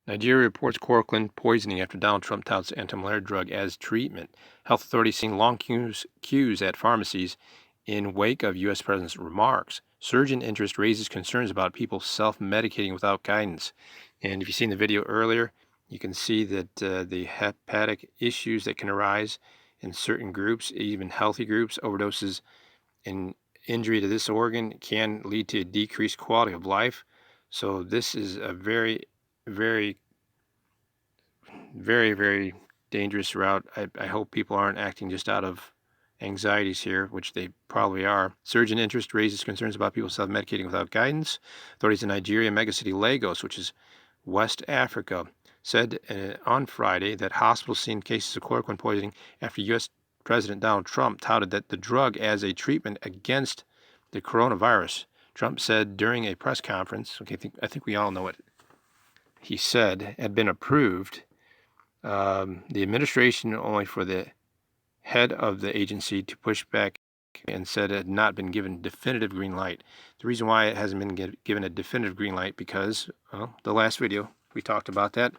Nigeria reports chloroquine poisoning after Donald Trump touts antimalarial drug as treatment. Health authorities seeing long queues at pharmacies in wake of U.S. President's remarks. Surge in interest raises concerns about people self-medicating without guidance. And if you've seen the video earlier, you can see that the hepatic issues that can arise in certain groups, even healthy groups, overdoses and injury to this organ can lead to a decreased quality of life. So this is a very, very dangerous route. I hope people aren't acting just out of anxieties here, which they probably are. Surge in interest raises concerns about people self-medicating without guidance. Authorities in Nigeria, megacity Lagos, which is West Africa, said on Friday that hospitals seen cases of chloroquine poisoning after U.S. President Donald Trump touted that the drug as a treatment against the coronavirus. Trump said during a press conference, I think we all know what he said, had been approved. The administration only for the head of the agency to push back and said it had not been given definitive green light. The reason why it hasn't been given a definitive green light because, well, the last video we talked about that,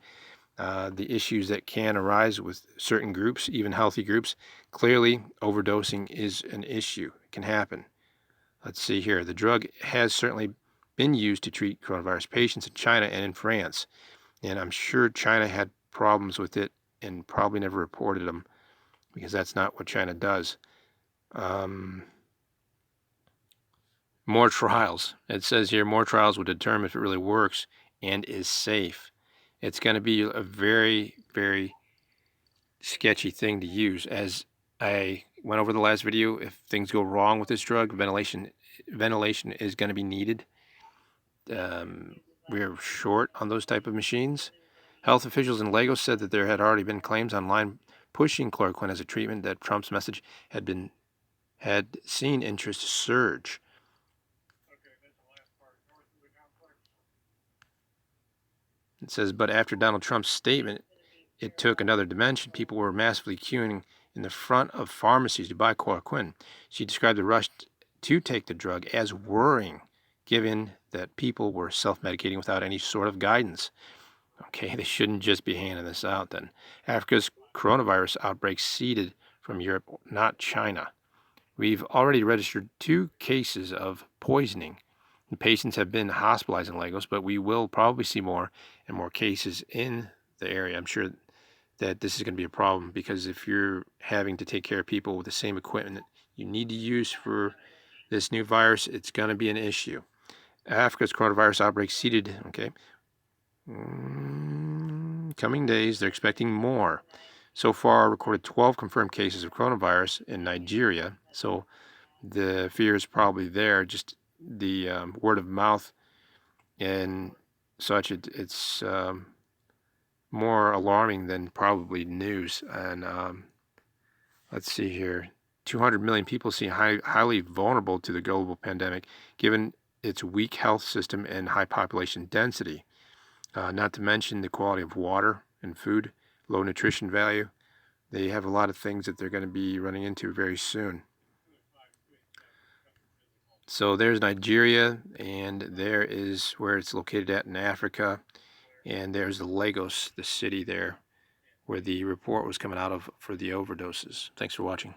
the issues that can arise with certain groups, even healthy groups. Clearly, overdosing is an issue. It can happen. Let's see here. The drug has certainly been used to treat coronavirus patients in China and in France. And I'm sure China had problems with it and probably never reported them because that's not what China does. More trials. It says here more trials will determine if it really works and is safe. It's going to be a very, very sketchy thing to use. As I went over the last video, if things go wrong with this drug, ventilation is going to be needed. We're short on those type of machines. Health officials in Lagos said that there had already been claims online pushing chloroquine as a treatment, that Trump's message had seen interest surge. It says, but after Donald Trump's statement, it took another dimension. People were massively queuing in the front of pharmacies to buy chloroquine. She described the rush to take the drug as worrying, given that people were self-medicating without any sort of guidance. Okay, they shouldn't just be handing this out then. Africa's coronavirus outbreak seeded from Europe, not China. We've already registered 2 cases of poisoning. The patients have been hospitalized in Lagos, but we will probably see more and more cases in the area. I'm sure that this is going to be a problem because if you're having to take care of people with the same equipment that you need to use for this new virus, it's going to be an issue. Africa's coronavirus outbreak seeded, okay. Coming days, they're expecting more. So far, recorded 12 confirmed cases of coronavirus in Nigeria. So the fear is probably there. Just the word of mouth and such, it's more alarming than probably news. And let's see here. 200 million people seem highly vulnerable to the global pandemic, given its weak health system and high population density. Not to mention the quality of water and food, low nutrition value. They have a lot of things that they're going to be running into very soon. So there's Nigeria, and there is where it's located at in Africa. And there's the Lagos, the city there, where the report was coming out of for the overdoses. Thanks for watching.